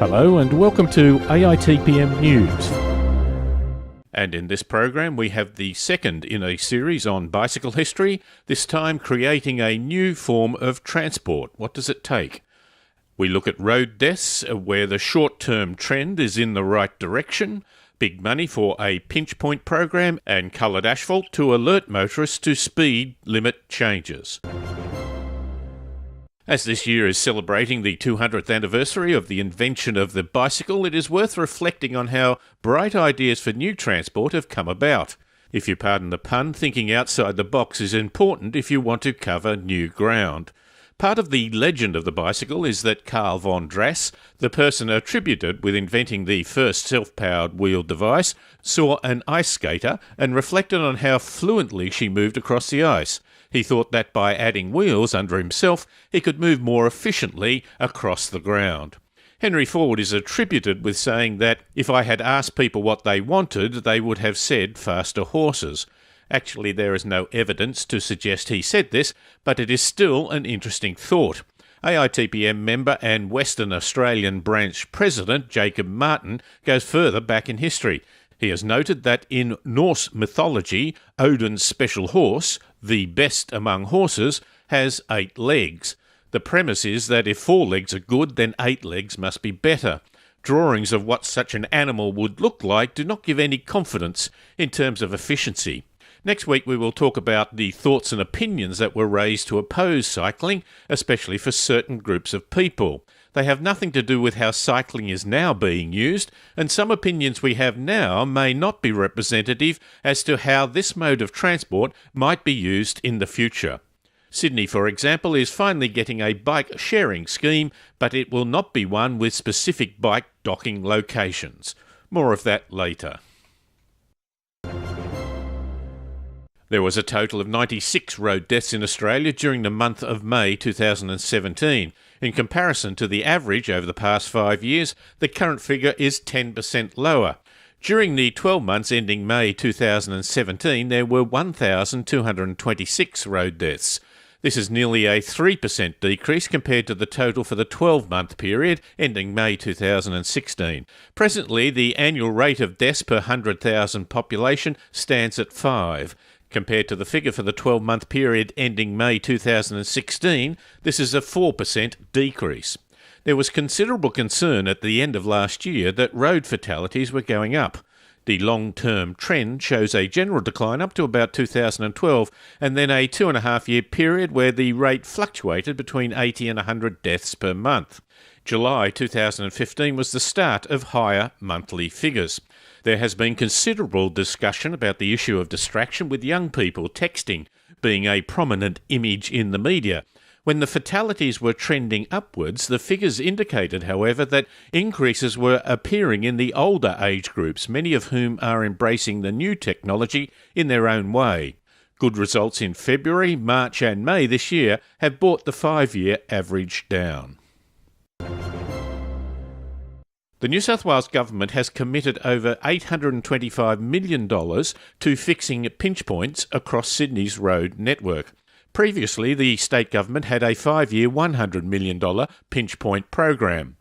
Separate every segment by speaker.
Speaker 1: Hello and welcome to AITPM News. And in this program we have the second in a series on bicycle history, this time creating a new form of transport. What does it take? We look at road deaths where the short-term trend is in the right direction, big money for a pinch point program, and coloured asphalt to alert motorists to speed limit changes. As this year is celebrating the 200th anniversary of the invention of the bicycle, it is worth reflecting on how bright ideas for new transport have come about. If you pardon the pun, thinking outside the box is important if you want to cover new ground. Part of the legend of the bicycle is that Carl von Drass, the person attributed with inventing the first self-powered wheel device, saw an ice skater and reflected on how fluently she moved across the ice. He thought that by adding wheels under himself, he could move more efficiently across the ground. Henry Ford is attributed with saying that if I had asked people what they wanted, they would have said faster horses. Actually, there is no evidence to suggest he said this, but it is still an interesting thought. AITPM member and Western Australian branch president Jacob Martin goes further back in history. He has noted that in Norse mythology, Odin's special horse, the best among horses, has 8 legs. The premise is that if 4 legs are good, then 8 legs must be better. Drawings of what such an animal would look like do not give any confidence in terms of efficiency. Next week we will talk about the thoughts and opinions that were raised to oppose cycling, especially for certain groups of people. They have nothing to do with how cycling is now being used, and some opinions we have now may not be representative as to how this mode of transport might be used in the future. Sydney, for example, is finally getting a bike sharing scheme, but it will not be one with specific bike docking locations. More of that later. There was a total of 96 road deaths in Australia during the month of May 2017. In comparison to the average over the past 5 years, the current figure is 10% lower. During the 12 months ending May 2017, there were 1,226 road deaths. This is nearly a 3% decrease compared to the total for the 12-month period ending May 2016. Presently, the annual rate of deaths per 100,000 population stands at 5. Compared to the figure for the 12-month period ending May 2016, this is a 4% decrease. There was considerable concern at the end of last year that road fatalities were going up. The long-term trend shows a general decline up to about 2012, and then a 2.5-year period where the rate fluctuated between 80 and 100 deaths per month. July 2015 was the start of higher monthly figures. There has been considerable discussion about the issue of distraction, with young people texting being a prominent image in the media. When the fatalities were trending upwards, the figures indicated, however, that increases were appearing in the older age groups, many of whom are embracing the new technology in their own way. Good results in February, March and May this year have brought the 5-year average down. The New South Wales Government has committed over $825 million to fixing pinch points across Sydney's road network. Previously, the state government had a 5-year $100 million pinch point program.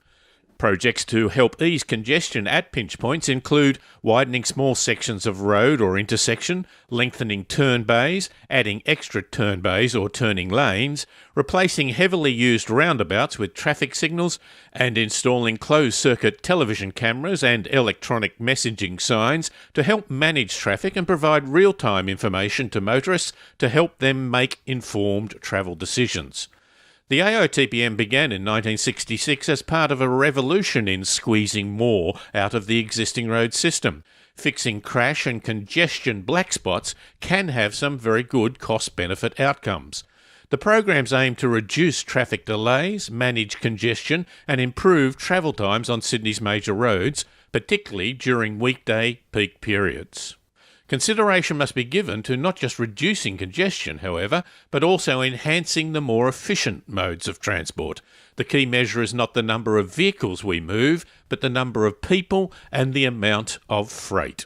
Speaker 1: Projects to help ease congestion at pinch points include widening small sections of road or intersection, lengthening turn bays, adding extra turn bays or turning lanes, replacing heavily used roundabouts with traffic signals, and installing closed-circuit television cameras and electronic messaging signs to help manage traffic and provide real-time information to motorists to help them make informed travel decisions. The AITPM began in 1966 as part of a revolution in squeezing more out of the existing road system. Fixing crash and congestion black spots can have some very good cost-benefit outcomes. The programs aim to reduce traffic delays, manage congestion and improve travel times on Sydney's major roads, particularly during weekday peak periods. Consideration must be given to not just reducing congestion, however, but also enhancing the more efficient modes of transport. The key measure is not the number of vehicles we move, but the number of people and the amount of freight.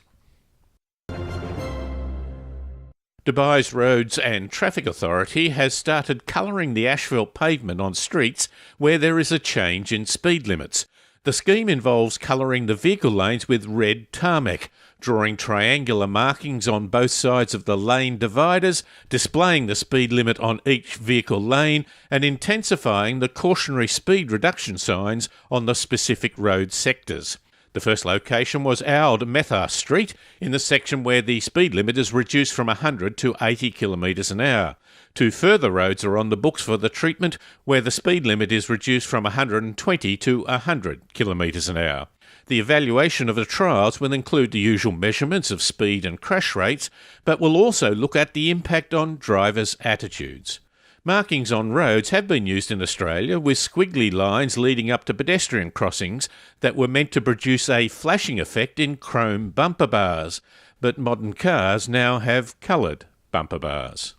Speaker 1: Dubai's Roads and Traffic Authority has started colouring the asphalt pavement on streets where there is a change in speed limits. The scheme involves colouring the vehicle lanes with red tarmac, drawing triangular markings on both sides of the lane dividers, displaying the speed limit on each vehicle lane, and intensifying the cautionary speed reduction signs on the specific road sectors. The first location was Oud Methar Street, in the section where the speed limit is reduced from 100 to 80 kilometres an hour. 2 further roads are on the books for the treatment, where the speed limit is reduced from 120 to 100 kilometres an hour. The evaluation of the trials will include the usual measurements of speed and crash rates, but will also look at the impact on drivers' attitudes. Markings on roads have been used in Australia, with squiggly lines leading up to pedestrian crossings that were meant to produce a flashing effect in chrome bumper bars, but modern cars now have coloured bumper bars.